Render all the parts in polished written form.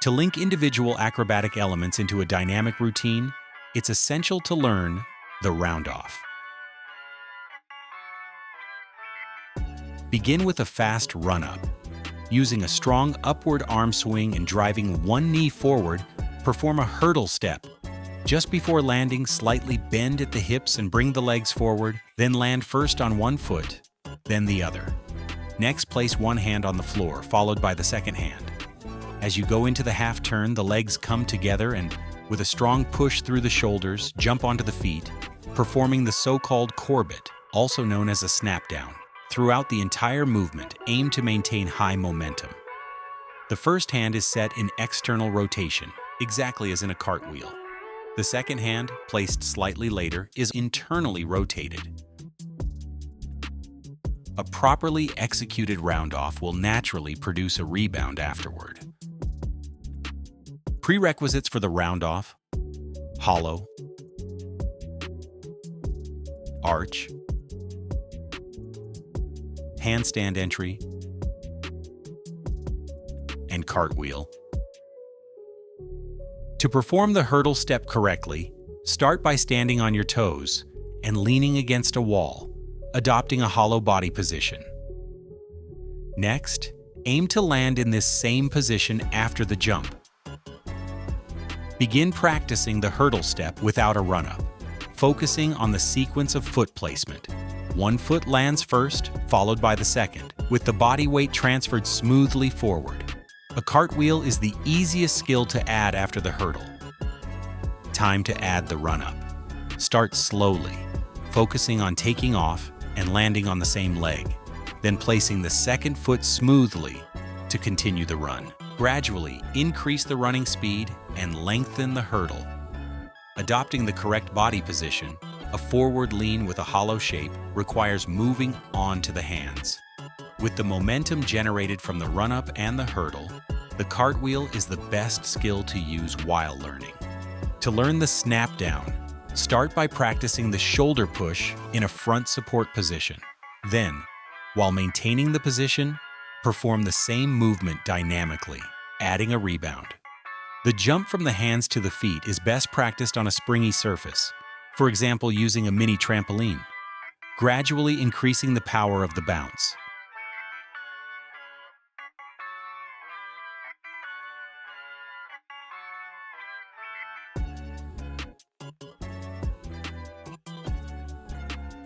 To link individual acrobatic elements into a dynamic routine, it's essential to learn the round-off. Begin with a fast run-up. Using a strong upward arm swing and driving one knee forward, perform a hurdle step. Just before landing, slightly bend at the hips and bring the legs forward, then land first on one foot, then the other. Next, place one hand on the floor, followed by the second hand. As you go into the half turn, the legs come together and, with a strong push through the shoulders, jump onto the feet, performing the so-called corbett, also known as a snap down. Throughout the entire movement, aim to maintain high momentum. The first hand is set in external rotation, exactly as in a cartwheel. The second hand, placed slightly later, is internally rotated. A properly executed round-off will naturally produce a rebound afterward. Prerequisites for the round-off: hollow, arch, handstand entry, and cartwheel. To perform the hurdle step correctly, start by standing on your toes and leaning against a wall, adopting a hollow body position. Next, aim to land in this same position after the jump. Begin practicing the hurdle step without a run-up, focusing on the sequence of foot placement. One foot lands first, followed by the second, with the body weight transferred smoothly forward. A cartwheel is the easiest skill to add after the hurdle. Time to add the run-up. Start slowly, focusing on taking off and landing on the same leg, then placing the second foot smoothly to continue the run. Gradually increase the running speed and lengthen the hurdle. Adopting the correct body position, a forward lean with a hollow shape requires moving on to the hands. With the momentum generated from the run-up and the hurdle, the cartwheel is the best skill to use while learning. To learn the snap down, start by practicing the shoulder push in a front support position. Then, while maintaining the position, perform the same movement dynamically, adding a rebound. The jump from the hands to the feet is best practiced on a springy surface, for example using a mini trampoline, gradually increasing the power of the bounce.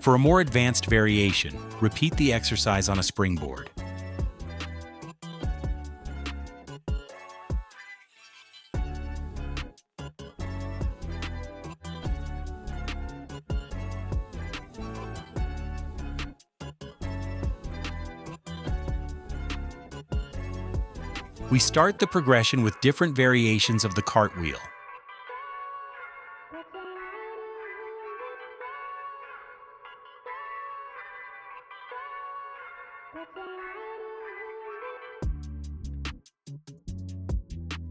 For a more advanced variation, repeat the exercise on a springboard. We start the progression with different variations of the cartwheel.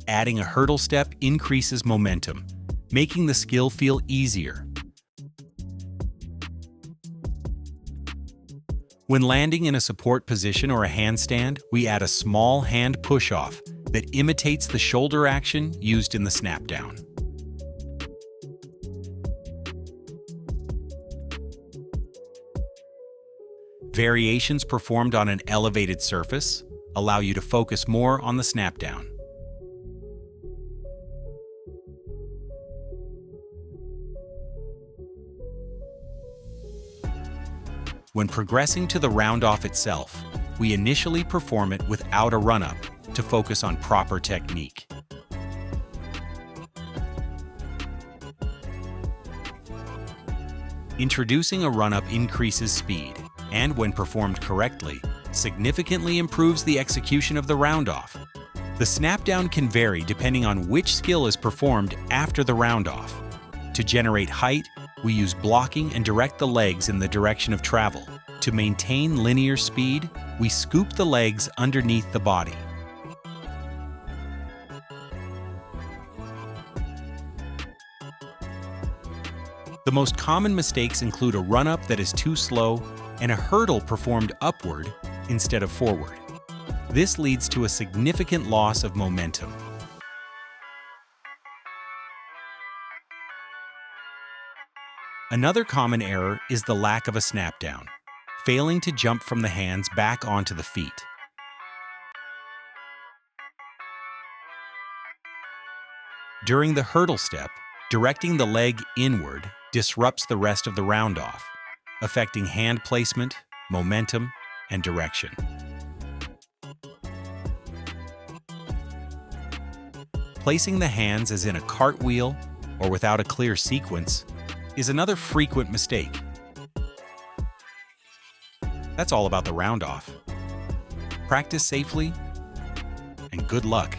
Adding a hurdle step increases momentum, making the skill feel easier. When landing in a support position or a handstand, we add a small hand push-off that imitates the shoulder action used in the snap down. Variations performed on an elevated surface allow you to focus more on the snap down. When progressing to the round-off itself, we initially perform it without a run-up to focus on proper technique. Introducing a run-up increases speed, and when performed correctly, significantly improves the execution of the round-off. The snap-down can vary depending on which skill is performed after the round-off. To generate height, we use blocking and direct the legs in the direction of travel. To maintain linear speed, we scoop the legs underneath the body. The most common mistakes include a run-up that is too slow and a hurdle performed upward instead of forward. This leads to a significant loss of momentum. Another common error is the lack of a snap down, failing to jump from the hands back onto the feet. During the hurdle step, directing the leg inward disrupts the rest of the round off, affecting hand placement, momentum, and direction. Placing the hands as in a cartwheel or without a clear sequence is another frequent mistake. That's all about the round off. Practice safely, and good luck.